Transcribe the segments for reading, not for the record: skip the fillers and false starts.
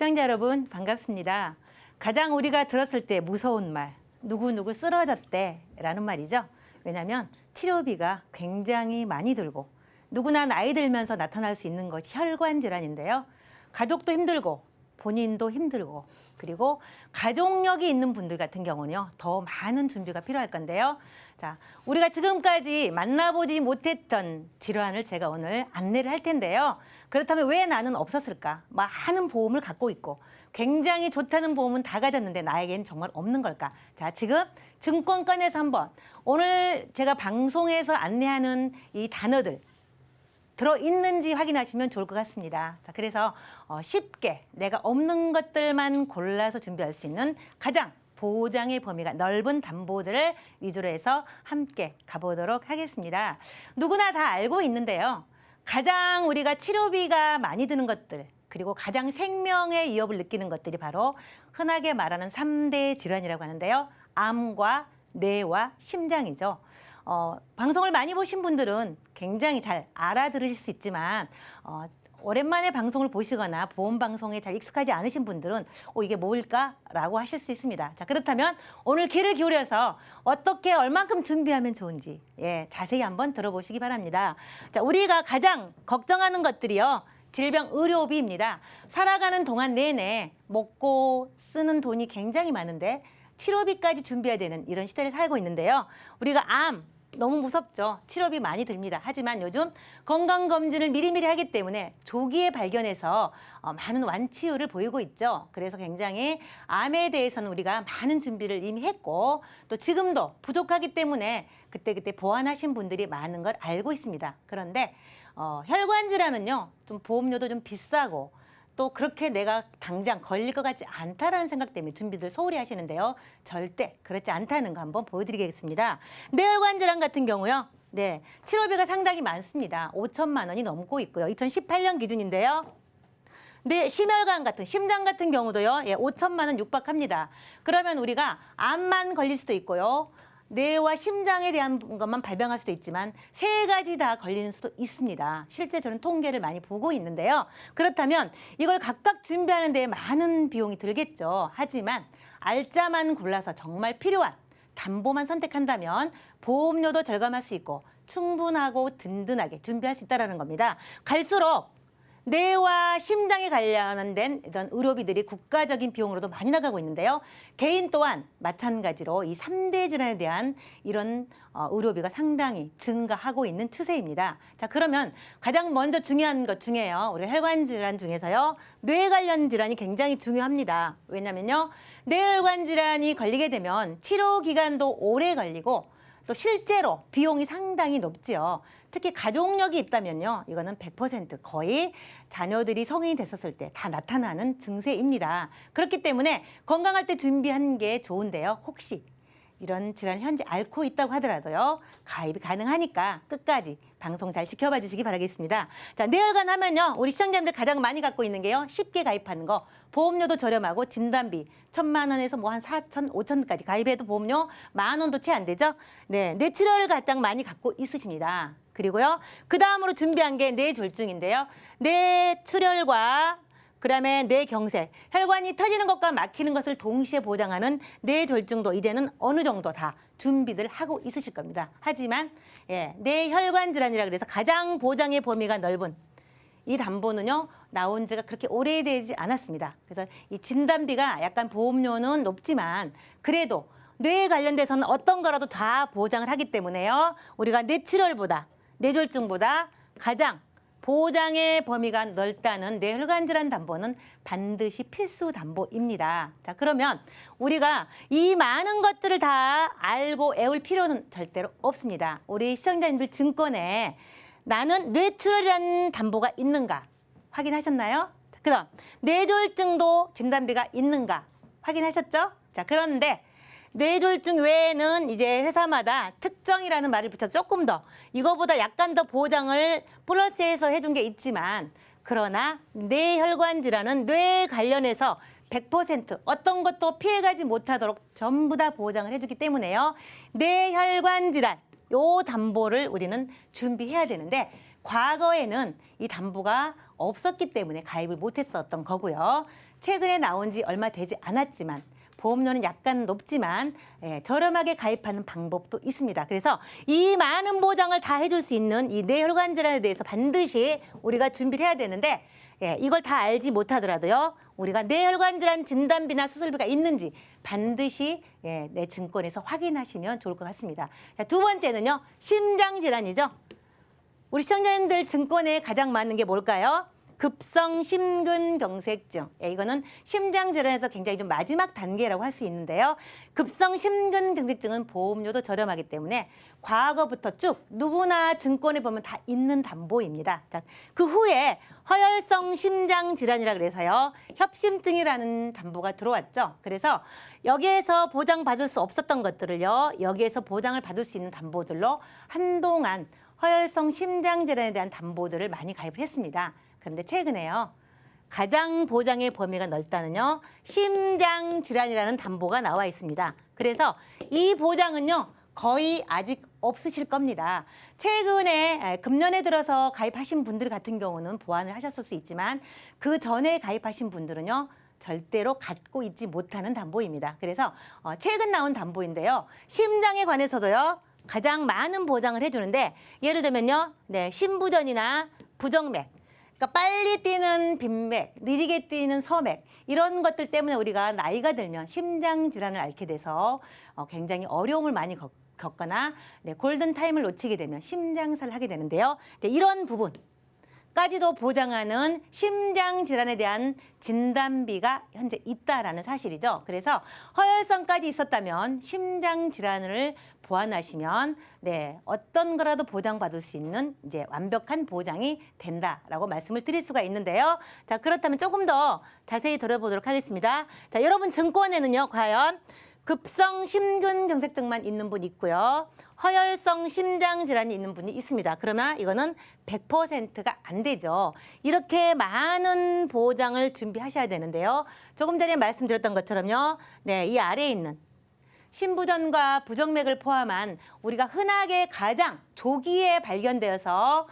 시청자 여러분 반갑습니다. 가장 우리가 들었을 때 무서운 말, 누구누구 쓰러졌대 라는 말이죠. 왜냐하면 치료비가 굉장히 많이 들고 누구나 나이 들면서 나타날 수 있는 것이 혈관 질환인데요. 가족도 힘들고 본인도 힘들고 그리고 가족력이 있는 분들 같은 경우는요, 더 많은 준비가 필요할 건데요. 자, 우리가 지금까지 만나보지 못했던 질환을 제가 오늘 안내를 할 텐데요. 그렇다면 왜 나는 없었을까? 많은 보험을 갖고 있고 굉장히 좋다는 보험은 다 가졌는데 나에겐 정말 없는 걸까? 자, 지금 증권권에서 한번 오늘 제가 방송에서 안내하는 이 단어들 들어있는지 확인하시면 좋을 것 같습니다. 자, 그래서 쉽게 내가 없는 것들만 골라서 준비할 수 있는 가장 보장의 범위가 넓은 담보들을 위주로 해서 함께 가보도록 하겠습니다. 누구나 다 알고 있는데요. 가장 우리가 치료비가 많이 드는 것들, 그리고 가장 생명의 위협을 느끼는 것들이 바로 흔하게 말하는 3대 질환이라고 하는데요. 암과 뇌와 심장이죠. 방송을 많이 보신 분들은 굉장히 잘 알아들으실 수 있지만 오랜만에 방송을 보시거나 보험 방송에 잘 익숙하지 않으신 분들은 이게 뭘까라고 하실 수 있습니다. 자, 그렇다면 오늘 귀를 기울여서 어떻게 얼만큼 준비하면 좋은지 자세히 한번 들어보시기 바랍니다. 자, 우리가 가장 걱정하는 것들이요. 질병 의료비입니다. 살아가는 동안 내내 먹고 쓰는 돈이 굉장히 많은데 치료비까지 준비해야 되는 이런 시대를 살고 있는데요. 우리가 암 너무 무섭죠. 치료비 많이 듭니다. 하지만 요즘 건강검진을 미리미리 하기 때문에 조기에 발견해서 많은 완치율을 보이고 있죠. 그래서 굉장히 암에 대해서는 우리가 많은 준비를 이미 했고 또 지금도 부족하기 때문에 그때그때 보완하신 분들이 많은 걸 알고 있습니다. 그런데 혈관 질환은요, 좀 보험료도 좀 비싸고 또 그렇게 내가 당장 걸릴 것 같지 않다라는 생각 때문에 준비들 소홀히 하시는데요. 절대 그렇지 않다는 거 한번 보여드리겠습니다. 뇌혈관 질환 같은 경우요. 치료비가 상당히 많습니다. 5천만 원이 넘고 있고요. 2018년 기준인데요. 심혈관 같은, 심장 같은 경우도요. 5천만 원 육박합니다. 그러면 우리가 암만 걸릴 수도 있고요. 뇌와 심장에 대한 것만 발병할 수도 있지만 세 가지 다 걸리는 수도 있습니다. 실제 저는 통계를 많이 보고 있는데요. 그렇다면 이걸 각각 준비하는 데 많은 비용이 들겠죠. 하지만 알짜만 골라서 정말 필요한 담보만 선택한다면 보험료도 절감할 수 있고 충분하고 든든하게 준비할 수 있다는 겁니다. 갈수록 뇌와 심장에 관련된 이런 의료비들이 국가적인 비용으로도 많이 나가고 있는데요. 개인 또한 마찬가지로 이 3대 질환에 대한 이런 의료비가 상당히 증가하고 있는 추세입니다. 자, 그러면 가장 먼저 중요한 것 중에요. 우리 혈관 질환 중에서요. 뇌 관련 질환이 굉장히 중요합니다. 왜냐면요. 뇌혈관 질환이 걸리게 되면 치료 기간도 오래 걸리고 또 실제로 비용이 상당히 높지요. 특히 가족력이 있다면요. 이거는 100% 거의 자녀들이 성인이 됐었을 때 다 나타나는 증세입니다. 그렇기 때문에 건강할 때 준비하는 게 좋은데요. 혹시 이런 질환을 현재 앓고 있다고 하더라도요. 가입이 가능하니까 끝까지 방송 잘 지켜봐 주시기 바라겠습니다. 자, 뇌혈관 하면요. 우리 시청자분들 가장 많이 갖고 있는 게요. 쉽게 가입하는 거. 보험료도 저렴하고 진단비 1,000만 원에서 뭐 한 4천, 5천까지 가입해도 보험료 10,000원도 채 안 되죠. 뇌출혈을 가장 많이 갖고 있으십니다. 그리고요. 그 다음으로 준비한 게 뇌졸중인데요. 뇌출혈과 그다음에 뇌경색, 혈관이 터지는 것과 막히는 것을 동시에 보장하는 뇌졸중도 이제는 어느 정도 다 준비들 하고 있으실 겁니다. 하지만 뇌혈관 질환이라 그래서 가장 보장의 범위가 넓은 이 담보는요. 나온 지가 그렇게 오래되지 않았습니다. 그래서 이 진단비가 약간 보험료는 높지만 그래도 뇌에 관련돼서는 어떤 거라도 다 보장을 하기 때문에요. 우리가 뇌출혈보다 뇌졸중보다 가장 보장의 범위가 넓다는 뇌혈관 질환 담보는 반드시 필수 담보입니다. 자, 그러면 우리가 이 많은 것들을 다 알고 애울 필요는 절대로 없습니다. 우리 시청자님들 증권에 나는 뇌출혈이라는 담보가 있는가 확인하셨나요? 자, 그럼 뇌졸중도 진단비가 있는가 확인하셨죠? 자, 그런데 뇌졸중 외에는 이제 회사마다 특정이라는 말을 붙여서 조금 더 이거보다 약간 더 보장을 플러스해서 해준 게 있지만 그러나 뇌혈관 질환은 뇌 관련해서 100% 어떤 것도 피해가지 못하도록 전부 다 보장을 해주기 때문에요. 뇌혈관 질환 요 담보를 우리는 준비해야 되는데 과거에는 이 담보가 없었기 때문에 가입을 못했었던 거고요. 최근에 나온 지 얼마 되지 않았지만 보험료는 약간 높지만 저렴하게 가입하는 방법도 있습니다. 그래서 이 많은 보장을 다 해줄 수 있는 이 뇌혈관 질환에 대해서 반드시 우리가 준비를 해야 되는데 이걸 다 알지 못하더라도요. 우리가 뇌혈관 질환 진단비나 수술비가 있는지 반드시 내 증권에서 확인하시면 좋을 것 같습니다. 자, 두 번째는요. 심장 질환이죠. 우리 시청자님들 증권에 가장 많은 게 뭘까요? 급성 심근경색증. 이거는 심장 질환에서 굉장히 좀 마지막 단계라고 할 수 있는데요. 급성 심근경색증은 보험료도 저렴하기 때문에 과거부터 쭉 누구나 증권에 보면 다 있는 담보입니다. 자, 그 후에 허혈성 심장 질환이라 그래서요. 협심증이라는 담보가 들어왔죠. 그래서 여기에서 보장받을 수 없었던 것들을요. 여기에서 보장을 받을 수 있는 담보들로 한동안 허혈성 심장 질환에 대한 담보들을 많이 가입을 했습니다. 그런데 최근에요. 가장 보장의 범위가 넓다는요. 심장 질환이라는 담보가 나와 있습니다. 그래서 이 보장은요. 거의 아직 없으실 겁니다. 최근에 금년에 들어서 가입하신 분들 같은 경우는 보완을 하셨을 수 있지만 그 전에 가입하신 분들은요. 절대로 갖고 있지 못하는 담보입니다. 그래서 최근 나온 담보인데요. 심장에 관해서도요. 가장 많은 보장을 해주는데 예를 들면요. 심부전이나 부정맥, 그러니까 빨리 뛰는 빈맥, 느리게 뛰는 서맥 이런 것들 때문에 우리가 나이가 들면 심장 질환을 앓게 돼서 굉장히 어려움을 많이 겪거나 골든타임을 놓치게 되면 심장사를 하게 되는데요. 이런 부분까지도 보장하는 심장 질환에 대한 진단비가 현재 있다라는 사실이죠. 그래서 허혈성까지 있었다면 심장 질환을 보완하시면 어떤 거라도 보장받을 수 있는 이제 완벽한 보장이 된다라고 말씀을 드릴 수가 있는데요. 자, 그렇다면 조금 더 자세히 들어보도록 하겠습니다. 자, 여러분 증권에는요. 과연 급성 심근경색증만 있는 분 있고요. 허혈성 심장 질환이 있는 분이 있습니다. 그러나 이거는 100%가 안 되죠. 이렇게 많은 보장을 준비하셔야 되는데요. 조금 전에 말씀드렸던 것처럼요. 이 아래에 있는 심부전과 부정맥을 포함한 우리가 흔하게 가장 조기에 발견되어서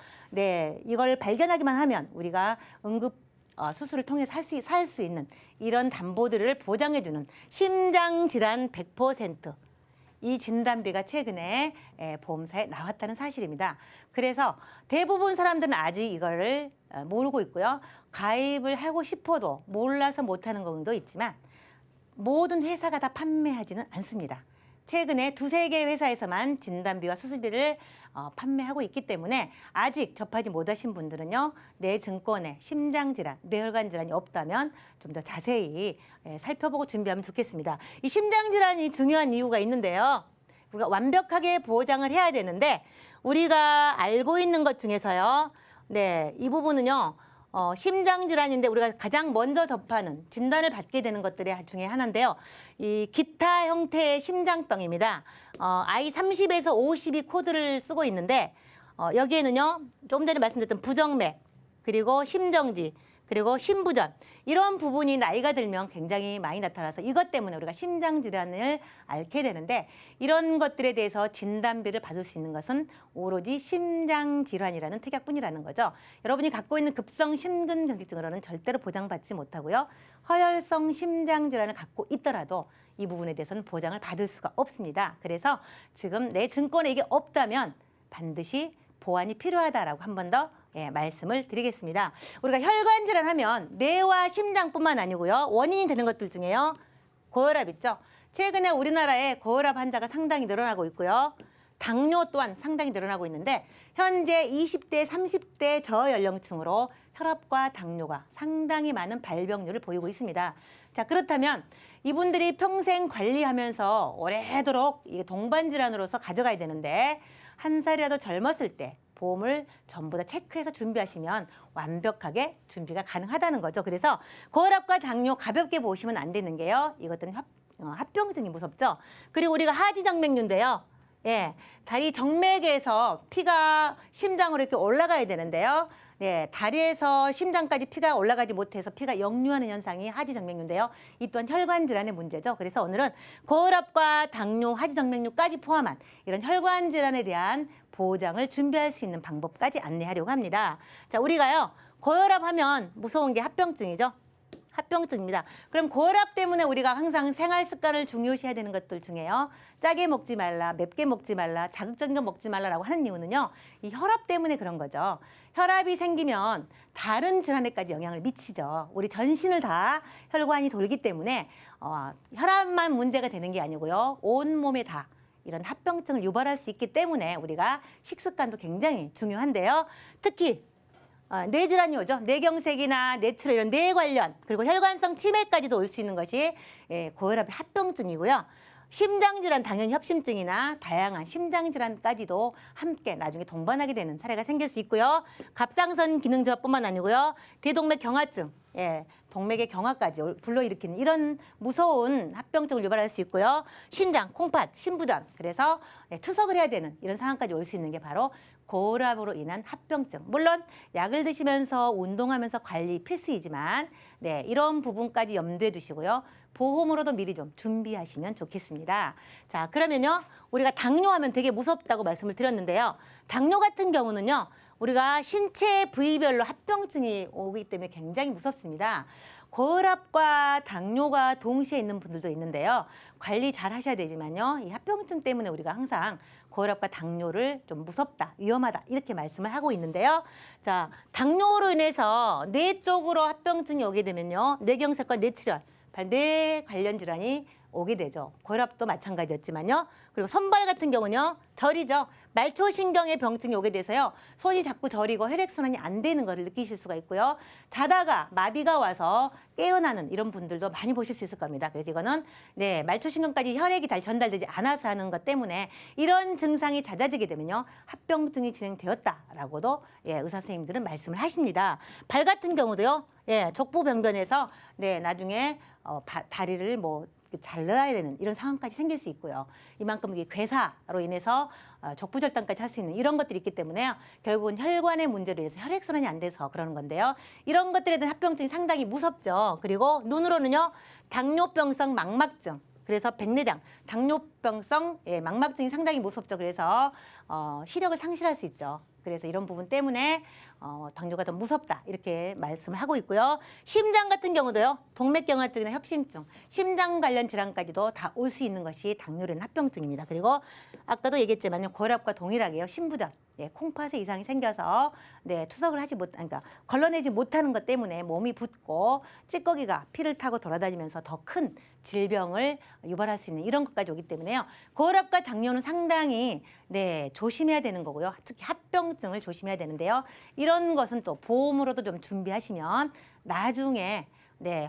이걸 발견하기만 하면 우리가 응급 수술을 통해서 살 수 있는 이런 담보들을 보장해주는 심장질환 100% 이 진단비가 최근에 보험사에 나왔다는 사실입니다. 그래서 대부분 사람들은 아직 이거를 모르고 있고요. 가입을 하고 싶어도 몰라서 못하는 경우도 있지만 모든 회사가 다 판매하지는 않습니다. 최근에 2-3개 회사에서만 진단비와 수술비를 판매하고 있기 때문에 아직 접하지 못하신 분들은요. 내 증권에 심장질환, 뇌혈관 질환이 없다면 좀 더 자세히 살펴보고 준비하면 좋겠습니다. 이 심장질환이 중요한 이유가 있는데요. 우리가 완벽하게 보장을 해야 되는데 우리가 알고 있는 것 중에서요. 이 부분은요. 심장질환인데 우리가 가장 먼저 접하는 진단을 받게 되는 것들 중에 하나인데요. 이 기타 형태의 심장병입니다. I30에서 50이 코드를 쓰고 있는데 여기에는요. 조금 전에 말씀드렸던 부정맥, 그리고 심정지, 그리고 심부전 이런 부분이 나이가 들면 굉장히 많이 나타나서 이것 때문에 우리가 심장질환을 앓게 되는데 이런 것들에 대해서 진단비를 받을 수 있는 것은 오로지 심장질환이라는 특약뿐이라는 거죠. 여러분이 갖고 있는 급성 심근경색증으로는 절대로 보장받지 못하고요. 허혈성 심장질환을 갖고 있더라도 이 부분에 대해서는 보장을 받을 수가 없습니다. 그래서 지금 내 증권에 이게 없다면 반드시 보완이 필요하다라고 한 번 더 말씀을 드리겠습니다. 우리가 혈관 질환하면 뇌와 심장뿐만 아니고요. 원인이 되는 것들 중에요. 고혈압 있죠. 최근에 우리나라에 고혈압 환자가 상당히 늘어나고 있고요. 당뇨 또한 상당히 늘어나고 있는데 현재 20대, 30대 저연령층으로 혈압과 당뇨가 상당히 많은 발병률을 보이고 있습니다. 자, 그렇다면 이분들이 평생 관리하면서 오래도록 이게 동반질환으로서 가져가야 되는데 한 살이라도 젊었을 때 보험을 전부 다 체크해서 준비하시면 완벽하게 준비가 가능하다는 거죠. 그래서 고혈압과 당뇨 가볍게 보시면 안 되는 게요. 이것들은 합병증이 무섭죠. 그리고 우리가 하지정맥류인데요. 다리 정맥에서 피가 심장으로 이렇게 올라가야 되는데요. 네, 다리에서 심장까지 피가 올라가지 못해서 피가 역류하는 현상이 하지정맥류인데요. 이 또한 혈관 질환의 문제죠. 그래서 오늘은 고혈압과 당뇨, 하지정맥류까지 포함한 이런 혈관 질환에 대한 보장을 준비할 수 있는 방법까지 안내하려고 합니다. 자, 우리가요, 고혈압 하면 무서운 게 합병증이죠. 합병증입니다. 그럼 고혈압 때문에 우리가 항상 생활 습관을 중요시해야 되는 것들 중에요. 짜게 먹지 말라, 맵게 먹지 말라, 자극적인 거 먹지 말라라고 하는 이유는요. 이 혈압 때문에 그런 거죠. 혈압이 생기면 다른 질환에까지 영향을 미치죠. 우리 전신을 다 혈관이 돌기 때문에 혈압만 문제가 되는 게 아니고요. 온 몸에 다 이런 합병증을 유발할 수 있기 때문에 우리가 식습관도 굉장히 중요한데요. 특히 뇌질환이 오죠. 뇌경색이나 뇌출혈 이런 뇌 관련 그리고 혈관성 치매까지도 올 수 있는 것이 고혈압의 합병증이고요. 심장질환 당연히 협심증이나 다양한 심장질환까지도 함께 나중에 동반하게 되는 사례가 생길 수 있고요. 갑상선 기능 저하뿐만 아니고요. 대동맥 경화증, 동맥의 경화까지 불러일으키는 이런 무서운 합병증을 유발할 수 있고요. 신장, 콩팥, 신부전 그래서 투석을 해야 되는 이런 상황까지 올 수 있는 게 바로 고혈압으로 인한 합병증. 물론 약을 드시면서 운동하면서 관리 필수이지만 이런 부분까지 염두에 두시고요. 보험으로도 미리 좀 준비하시면 좋겠습니다. 자, 그러면요. 우리가 당뇨하면 되게 무섭다고 말씀을 드렸는데요. 당뇨 같은 경우는요. 우리가 신체 부위별로 합병증이 오기 때문에 굉장히 무섭습니다. 고혈압과 당뇨가 동시에 있는 분들도 있는데요. 관리 잘 하셔야 되지만요. 이 합병증 때문에 우리가 항상 고혈압과 당뇨를 좀 무섭다, 위험하다 이렇게 말씀을 하고 있는데요. 자, 당뇨로 인해서 뇌 쪽으로 합병증이 오게 되면요. 뇌경색과 뇌출혈, 뇌 관련 질환이 오게 되죠. 고혈압도 마찬가지였지만요. 그리고 손발 같은 경우는요. 저리죠. 말초신경의 병증이 오게 돼서요. 손이 자꾸 저리고 혈액순환이 안 되는 것을 느끼실 수가 있고요. 자다가 마비가 와서 깨어나는 이런 분들도 많이 보실 수 있을 겁니다. 그래서 이거는 말초신경까지 혈액이 잘 전달되지 않아서 하는 것 때문에 이런 증상이 잦아지게 되면요. 합병증이 진행되었다라고도 의사 선생님들은 말씀을 하십니다. 발 같은 경우도요. 족부변변에서 나중에 다리를 잘라야 되는 이런 상황까지 생길 수 있고요. 이만큼 이게 괴사로 인해서 족부절단까지 할 수 있는 이런 것들이 있기 때문에요. 결국은 혈관의 문제로 인해서 혈액순환이 안 돼서 그러는 건데요. 이런 것들에 대한 합병증이 상당히 무섭죠. 그리고 눈으로는요. 당뇨병성 망막증. 그래서 백내장, 당뇨병성 망막증이 상당히 무섭죠. 그래서 시력을 상실할 수 있죠. 그래서 이런 부분 때문에 당뇨가 더 무섭다 이렇게 말씀을 하고 있고요. 심장 같은 경우도요. 동맥경화증이나 협심증, 심장 관련 질환까지도 다 올 수 있는 것이 당뇨라는 합병증입니다. 그리고 아까도 얘기했지만요. 고혈압과 동일하게요. 신부전, 콩팥에 이상이 생겨서 투석을 하지 그러니까 걸러내지 못하는 것 때문에 몸이 붓고 찌꺼기가 피를 타고 돌아다니면서 더 큰 질병을 유발할 수 있는 이런 것까지 오기 때문에요. 고혈압과 당뇨는 상당히 조심해야 되는 거고요. 특히 합병증을 조심해야 되는데요. 이런 것은 또 보험으로도 좀 준비하시면 나중에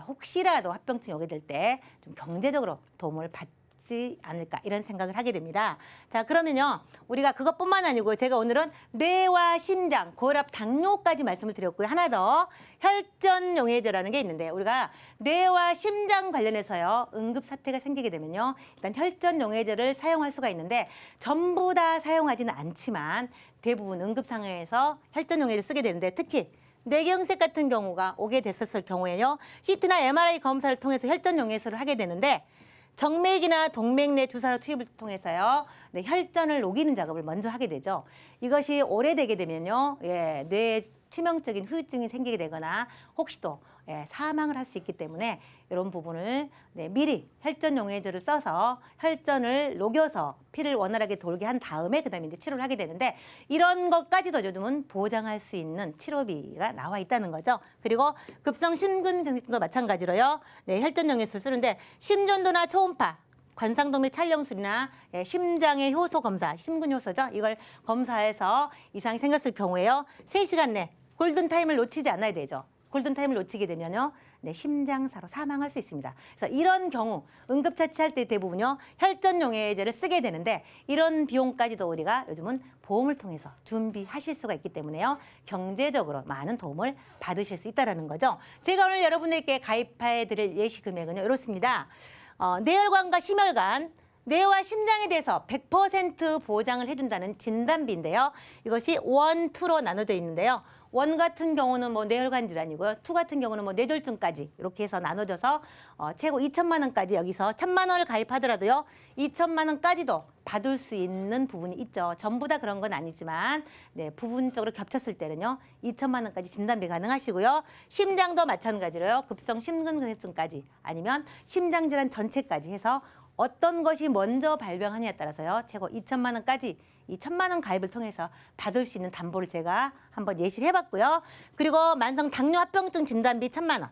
혹시라도 합병증이 오게 될 때 좀 경제적으로 도움을 받지 않을까 이런 생각을 하게 됩니다. 자, 그러면요. 우리가 그것뿐만 아니고 제가 오늘은 뇌와 심장, 고혈압, 당뇨까지 말씀을 드렸고요. 하나 더 혈전용해제라는 게 있는데 우리가 뇌와 심장 관련해서요. 응급사태가 생기게 되면요. 일단 혈전용해제를 사용할 수가 있는데 전부 다 사용하지는 않지만 대부분 응급상황에서 혈전용해제를 쓰게 되는데 특히 뇌경색 같은 경우가 오게 됐었을 경우에요. CT나 MRI 검사를 통해서 혈전용해제를 하게 되는데 정맥이나 동맥내 주사로 투입을 통해서요. 혈전을 녹이는 작업을 먼저 하게 되죠. 이것이 오래되게 되면요. 뇌에 치명적인 후유증이 생기게 되거나 혹시 또 사망을 할 수 있기 때문에 이런 부분을 미리 혈전용해제를 써서 혈전을 녹여서 피를 원활하게 돌게 한 다음에 그다음에 이제 치료를 하게 되는데 이런 것까지도 요즘은 보장할 수 있는 치료비가 나와 있다는 거죠. 그리고 급성 심근경색도 마찬가지로요. 혈전용해제를 쓰는데 심전도나 초음파 관상동맥 촬영술이나 심장의 효소 검사, 심근효소죠. 이걸 검사해서 이상이 생겼을 경우에요. 3시간 내 골든타임을 놓치지 않아야 되죠. 골든타임을 놓치게 되면요. 심장사로 사망할 수 있습니다. 그래서 이런 경우 응급처치할 때 대부분요. 혈전용해제를 쓰게 되는데 이런 비용까지도 우리가 요즘은 보험을 통해서 준비하실 수가 있기 때문에요. 경제적으로 많은 도움을 받으실 수 있다는 거죠. 제가 오늘 여러분들께 가입해드릴 예시 금액은요. 이렇습니다. 뇌혈관과 심혈관, 뇌와 심장에 대해서 100% 보장을 해준다는 진단비인데요. 이것이 1, 2로 나눠져 있는데요. 원 같은 경우는 뭐 뇌혈관 질환이고요. 투 같은 경우는 뭐 뇌졸중까지 이렇게 해서 나눠져서 최고 2천만 원까지 여기서 1,000만 원을 가입하더라도요. 2천만 원까지도 받을 수 있는 부분이 있죠. 전부 다 그런 건 아니지만 네, 부분적으로 겹쳤을 때는요. 2천만 원까지 진단비 가능하시고요. 심장도 마찬가지로요. 급성 심근경색증까지 아니면 심장질환 전체까지 해서 어떤 것이 먼저 발병하느냐에 따라서요. 최고 2천만 원까지 이 1,000만 원 가입을 통해서 받을 수 있는 담보를 제가 한번 예시를 해봤고요. 그리고 만성 당뇨합병증 진단비 1,000만 원.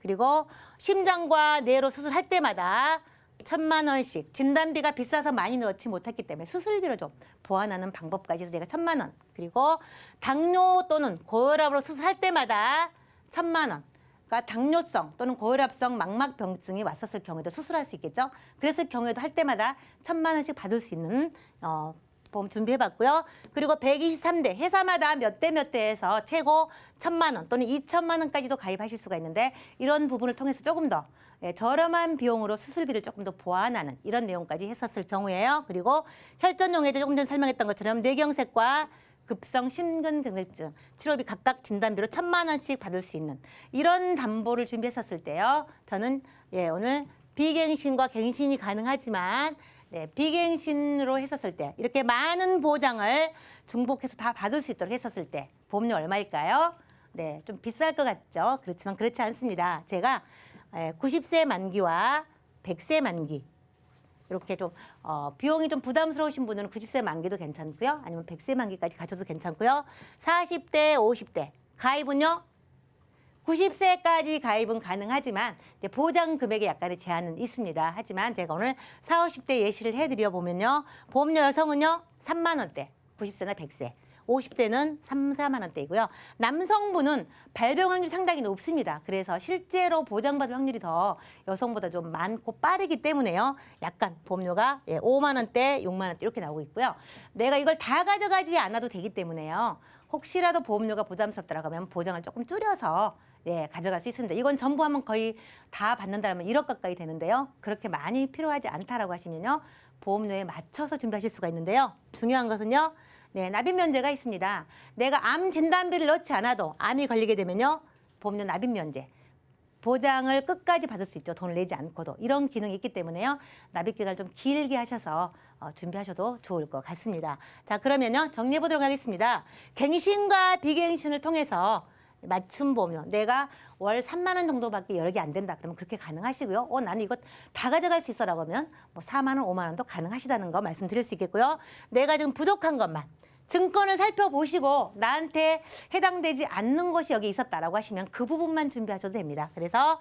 그리고 심장과 뇌로 수술할 때마다 1,000만 원씩 진단비가 비싸서 많이 넣지 못했기 때문에 수술비로 좀 보완하는 방법까지 해서 제가 1,000만 원. 그리고 당뇨 또는 고혈압으로 수술할 때마다 1,000만 원. 그러니까 당뇨성 또는 고혈압성 망막병증이 왔었을 경우에도 수술할 수 있겠죠. 그랬을 경우에도 할 때마다 1,000만 원씩 받을 수 있는 보험 준비해봤고요. 그리고 123대 회사마다 몇 대 몇 대에서 최고 1,000만 원 또는 2천만 원까지도 가입하실 수가 있는데 이런 부분을 통해서 조금 더 저렴한 비용으로 수술비를 조금 더 보완하는 이런 내용까지 했었을 경우에요. 그리고 혈전용해제 조금 전에 설명했던 것처럼 뇌경색과 급성 심근경색증 치료비 각각 진단비로 1,000만 원씩 받을 수 있는 이런 담보를 준비했었을 때요. 저는 오늘 비갱신과 갱신이 가능하지만 비갱신으로 했었을 때 이렇게 많은 보장을 중복해서 다 받을 수 있도록 했었을 때 보험료 얼마일까요? 네, 좀 비쌀 것 같죠. 그렇지만 그렇지 않습니다. 제가 90세 만기와 100세 만기 이렇게 좀 비용이 좀 부담스러우신 분들은 90세 만기도 괜찮고요. 아니면 100세 만기까지 가셔도 괜찮고요. 40대, 50대 가입은요. 90세까지 가입은 가능하지만 이제 보장 금액에 약간의 제한은 있습니다. 하지만 제가 오늘 40, 50대 예시를 해드려 보면요. 보험료 여성은요. 3만 원대, 90세나 100세. 50대는 3, 4만 원대이고요. 남성분은 발병 확률이 상당히 높습니다. 그래서 실제로 보장받을 확률이 더 여성보다 좀 많고 빠르기 때문에요. 약간 보험료가 5만 원대, 6만 원대 이렇게 나오고 있고요. 내가 이걸 다 가져가지 않아도 되기 때문에요. 혹시라도 보험료가 부담스럽다라고 하면 보장을 조금 줄여서 가져갈 수 있습니다. 이건 전부 하면 거의 다 받는다면 1억 가까이 되는데요. 그렇게 많이 필요하지 않다라고 하시면요. 보험료에 맞춰서 준비하실 수가 있는데요. 중요한 것은요. 납입 면제가 있습니다. 내가 암 진단비를 넣지 않아도 암이 걸리게 되면요. 보험료 납입 면제. 보장을 끝까지 받을 수 있죠. 돈을 내지 않고도. 이런 기능이 있기 때문에요. 납입 기간을 좀 길게 하셔서 준비하셔도 좋을 것 같습니다. 자, 그러면요. 정리해 보도록 하겠습니다. 갱신과 비갱신을 통해서 맞춤 보험료. 내가 월 3만 원 정도밖에 여력이 안 된다. 그러면 그렇게 가능하시고요. 나는 이거 다 가져갈 수 있어라고 하면 뭐 4만 원, 5만 원도 가능하시다는 거 말씀드릴 수 있겠고요. 내가 지금 부족한 것만 증권을 살펴보시고 나한테 해당되지 않는 것이 여기 있었다라고 하시면 그 부분만 준비하셔도 됩니다. 그래서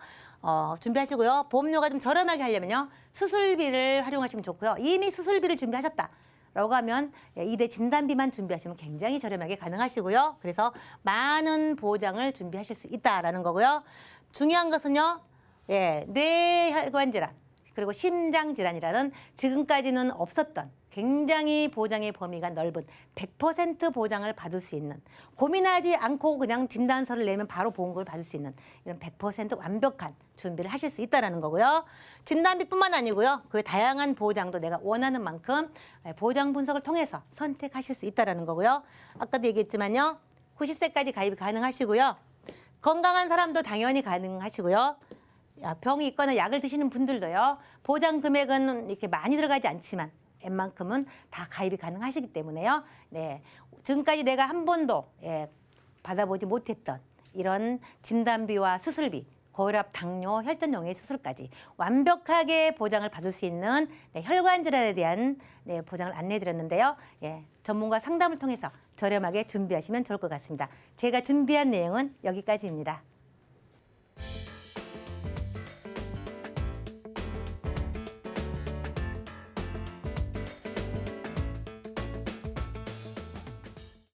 준비하시고요. 보험료가 좀 저렴하게 하려면요. 수술비를 활용하시면 좋고요. 이미 수술비를 준비하셨다. 라고 하면 2대 진단비만 준비하시면 굉장히 저렴하게 가능하시고요. 그래서 많은 보장을 준비하실 수 있다라는 거고요. 중요한 것은요. 뇌혈관 질환 그리고 심장 질환이라는 지금까지는 없었던 굉장히 보장의 범위가 넓은 100% 보장을 받을 수 있는 고민하지 않고 그냥 진단서를 내면 바로 보험금을 받을 수 있는 이런 100% 완벽한 준비를 하실 수 있다는 거고요. 진단비뿐만 아니고요. 그 다양한 보장도 내가 원하는 만큼 보장 분석을 통해서 선택하실 수 있다는 거고요. 아까도 얘기했지만요. 90세까지 가입이 가능하시고요. 건강한 사람도 당연히 가능하시고요. 병이 있거나 약을 드시는 분들도요. 보장 금액은 이렇게 많이 들어가지 않지만 웬만큼은 다 가입이 가능하시기 때문에요. 지금까지 내가 한 번도 받아보지 못했던 이런 진단비와 수술비, 고혈압, 당뇨, 혈전용해 수술까지 완벽하게 보장을 받을 수 있는 혈관 질환에 대한 보장을 안내해드렸는데요. 전문가 상담을 통해서 저렴하게 준비하시면 좋을 것 같습니다. 제가 준비한 내용은 여기까지입니다.